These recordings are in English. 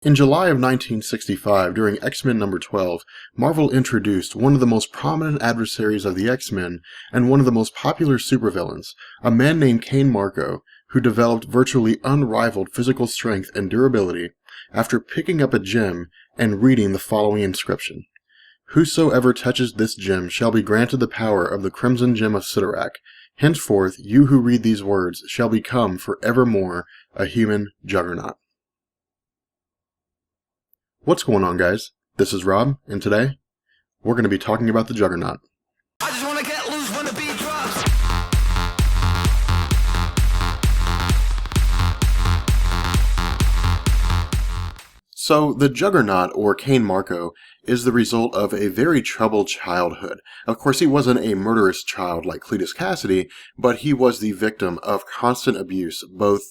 In July of 1965, during X-Men number 12, Marvel introduced one of the most prominent adversaries of the X-Men and one of the most popular supervillains, a man named Cain Marko, who developed virtually unrivaled physical strength and durability after picking up a gem and reading the following inscription: "Whosoever touches this gem shall be granted the power of the Crimson Gem of Cyttorak. Henceforth, you who read these words shall become forevermore a human Juggernaut." What's going on, guys? This is Rob, and today, we're going to be talking about the Juggernaut. I just wanna get loose when the beat drops. So, the Juggernaut, or Cain Marko, is the result of a very troubled childhood. Of course, he wasn't a murderous child like Cletus Cassidy, but he was the victim of constant abuse, both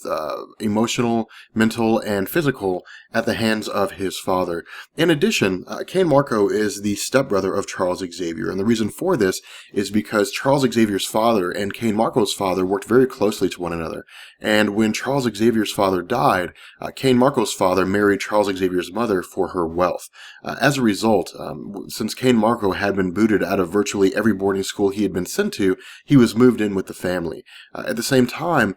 emotional, mental, and physical, at the hands of his father. In addition, Cain Marko is the stepbrother of Charles Xavier, and the reason for this is because Charles Xavier's father and Cain Marko's father worked very closely to one another. And when Charles Xavier's father died, Cain Marko's father married Charles Xavier's mother for her wealth. As a result, since Cain Marko had been booted out of virtually every boarding school he had been sent to, he was moved in with the family. At the same time,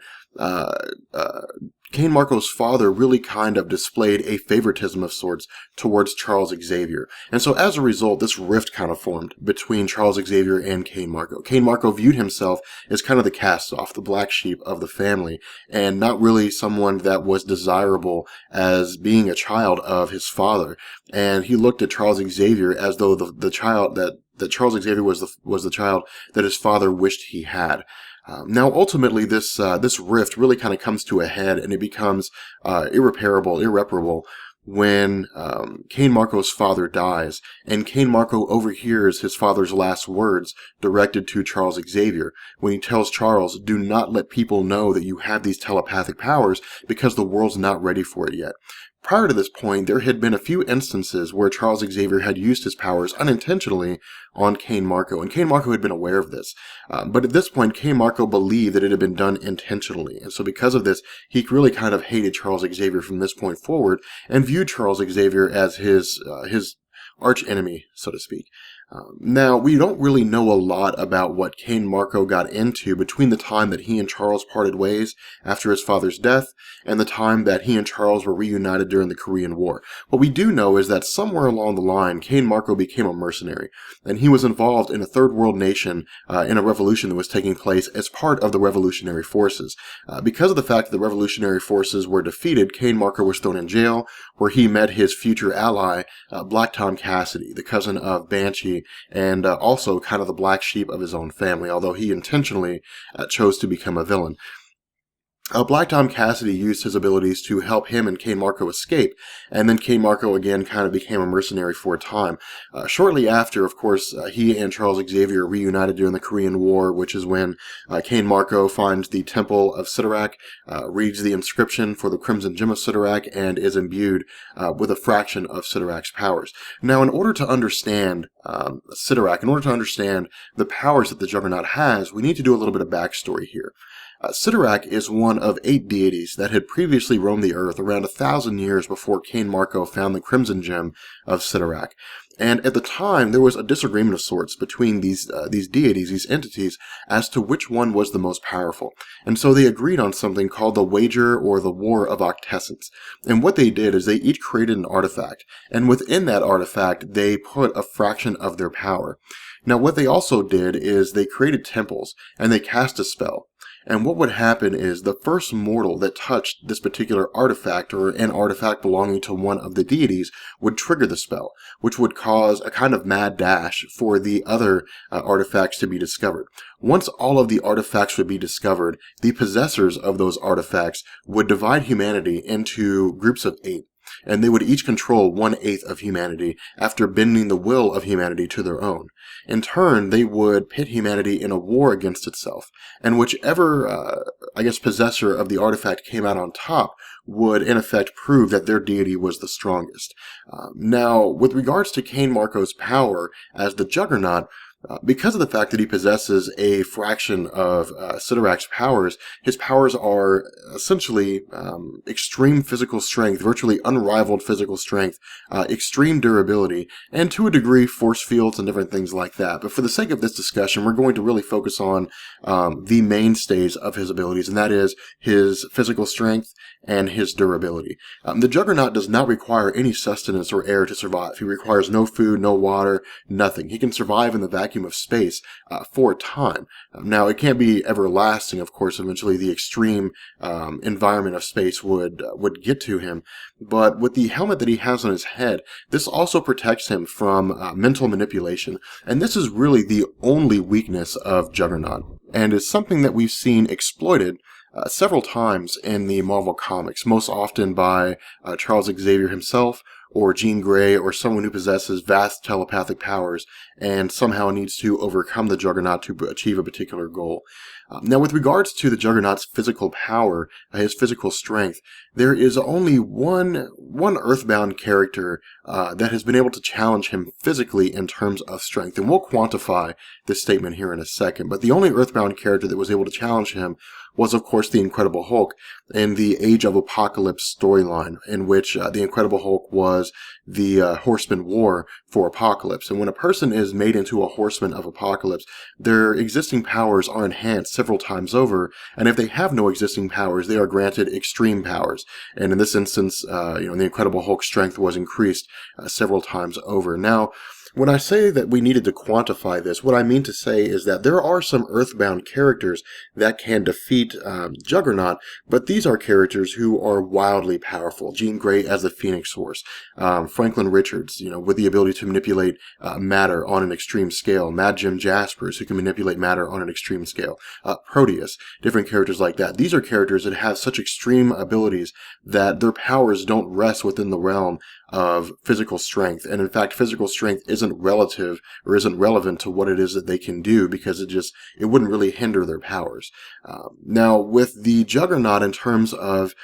Cain Marko's father really kind of displayed a favoritism of sorts towards Charles Xavier. And so as a result, this rift kind of formed between Charles Xavier and Cain Marko. Cain Marko viewed himself as kind of the cast-off, the black sheep of the family, and not really someone that was desirable as being a child of his father. And he looked at Charles Xavier as though the child that Charles Xavier was the child that his father wished he had. Now, ultimately, this rift really kind of comes to a head, and it becomes irreparable, when Cain Marko's father dies, and Cain Marko overhears his father's last words directed to Charles Xavier, when he tells Charles, "Do not let people know that you have these telepathic powers, because the world's not ready for it yet." Prior to this point, there had been a few instances where Charles Xavier had used his powers unintentionally on Cain Marko, and Cain Marko had been aware of this. But at this point, Cain Marko believed that it had been done intentionally, and so because of this, he really kind of hated Charles Xavier from this point forward, and viewed Charles Xavier as his arch enemy, so to speak. Now, we don't really know a lot about what Cain Marko got into between the time that he and Charles parted ways after his father's death and the time that he and Charles were reunited during the Korean War. What we do know is that somewhere along the line, Cain Marko became a mercenary, and he was involved in a third world nation in a revolution that was taking place as part of the revolutionary forces. Because of the fact that the revolutionary forces were defeated, Cain Marko was thrown in jail, where he met his future ally, Black Tom Cassidy, the cousin of Banshee, and also kind of the black sheep of his own family, although he intentionally chose to become a villain. Black Tom Cassidy used his abilities to help him and Cain Marko escape, and then Cain Marko again kind of became a mercenary for a time. Shortly after, of course, he and Charles Xavier reunited during the Korean War, which is when Cain Marko finds the Temple of Cyttorak, reads the inscription for the Crimson Gem of Cyttorak, and is imbued with a fraction of Cyttorak's powers. Now, in order to understand Cyttorak, in order to understand the powers that the Juggernaut has, we need to do a little bit of backstory here. Cyttorak is one of 8 deities that had previously roamed the earth around 1,000 years before Cain Marko found the Crimson Gem of Cyttorak. And at the time, there was a disagreement of sorts between these deities, these entities, as to which one was the most powerful. And so they agreed on something called the Wager or the War of Octessence. And what they did is they each created an artifact, and within that artifact, they put a fraction of their power. Now, what they also did is they created temples, and they cast a spell. And what would happen is the first mortal that touched this particular artifact, or an artifact belonging to one of the deities, would trigger the spell, which would cause a kind of mad dash for the other artifacts to be discovered. Once all of the artifacts would be discovered, the possessors of those artifacts would divide humanity into groups of 8. And they would each control 1/8 of humanity after bending the will of humanity to their own. In turn, they would pit humanity in a war against itself, and whichever, possessor of the artifact came out on top would, in effect, prove that their deity was the strongest. Now, with regards to Cain Marko's power as the Juggernaut, Because of the fact that he possesses a fraction of Sidorak's powers, his powers are essentially extreme physical strength, virtually unrivaled physical strength, extreme durability, and to a degree force fields and different things like that. But for the sake of this discussion, we're going to really focus on the mainstays of his abilities, and that is his physical strength and his durability. The Juggernaut does not require any sustenance or air to survive. He requires no food, no water, nothing. He can survive in the vacuum of space for a time. Now, it can't be everlasting, of course. Eventually, the extreme environment of space would get to him. But with the helmet that he has on his head, this also protects him from mental manipulation. And this is really the only weakness of Juggernaut, and is something that we've seen exploited several times in the Marvel Comics, most often by Charles Xavier himself, or Jean Grey, or someone who possesses vast telepathic powers and somehow needs to overcome the Juggernaut to achieve a particular goal. Now, with regards to the Juggernaut's physical power, his physical strength, there is only one Earthbound character that has been able to challenge him physically in terms of strength, and we'll quantify this statement here in a second. But the only Earthbound character that was able to challenge him was, of course, the Incredible Hulk in the Age of Apocalypse storyline, in which the Incredible Hulk was the Horseman War for Apocalypse. And when a person is made into a Horseman of Apocalypse, their existing powers are enhanced several times over, and if they have no existing powers, they are granted extreme powers. And in this instance, the Incredible Hulk's strength was increased several times over. Now, when I say that we needed to quantify this, what I mean to say is that there are some Earthbound characters that can defeat Juggernaut, but these are characters who are wildly powerful. Jean Grey as the Phoenix Force, Franklin Richards, with the ability to manipulate matter on an extreme scale, Mad Jim Jaspers, who can manipulate matter on an extreme scale, Proteus, different characters like that. These are characters that have such extreme abilities that their powers don't rest within the realm of physical strength. And in fact, physical strength isn't relative or isn't relevant to what it is that they can do, because it wouldn't really hinder their powers. Now, with the Juggernaut, in terms of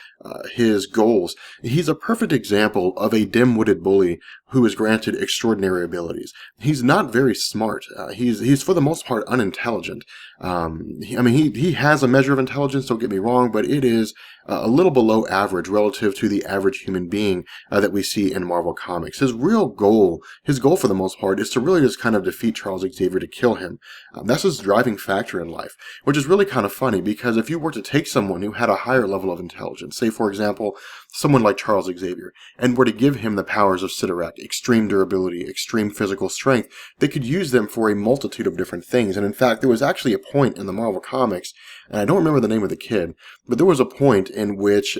his goals, he's a perfect example of a dim-witted bully who is granted extraordinary abilities. He's not very smart. He's for the most part unintelligent. He has a measure of intelligence, don't get me wrong, but it is a little below average relative to the average human being that we see in Marvel Comics. His goal for the most part, is to really just kind of defeat Charles Xavier, to kill him. That's his driving factor in life, which is really kind of funny, because if you were to take someone who had a higher level of intelligence, say for example, someone like Charles Xavier, and were to give him the powers of Sidorak, extreme durability, extreme physical strength, they could use them for a multitude of different things. And in fact, there was actually a point in the Marvel Comics, and I don't remember the name of the kid, but there was a point in which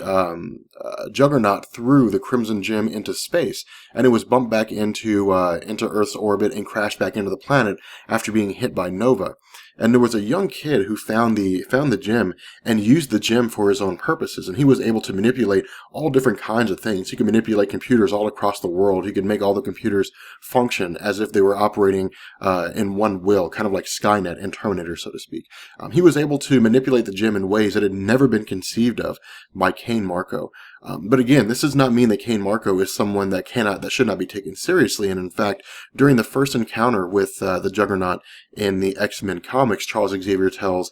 Juggernaut threw the Crimson Gem into space, and it was bumped back into Earth's orbit and crashed back into the planet after being hit by Nova. And there was a young kid who found the gem and used the gem for his own purposes, and he was able to manipulate all different kinds of things. He could manipulate computers all across the world. He could make all the computers function as if they were operating in one will, kind of like Skynet and Terminator, so to speak. He was able to manipulate the gem in ways that had never been conceived of by Cain Marko. But again, this does not mean that Cain Marko is someone that should not be taken seriously. And in fact, during the first encounter with the Juggernaut in the X-Men comics, Charles Xavier tells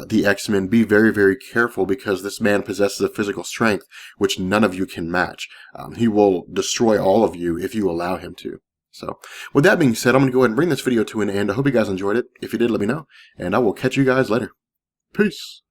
the X-Men, be very, very careful, because this man possesses a physical strength which none of you can match. He will destroy all of you if you allow him to. So, with that being said, I'm going to go ahead and bring this video to an end. I hope you guys enjoyed it. If you did, let me know, and I will catch you guys later. Peace.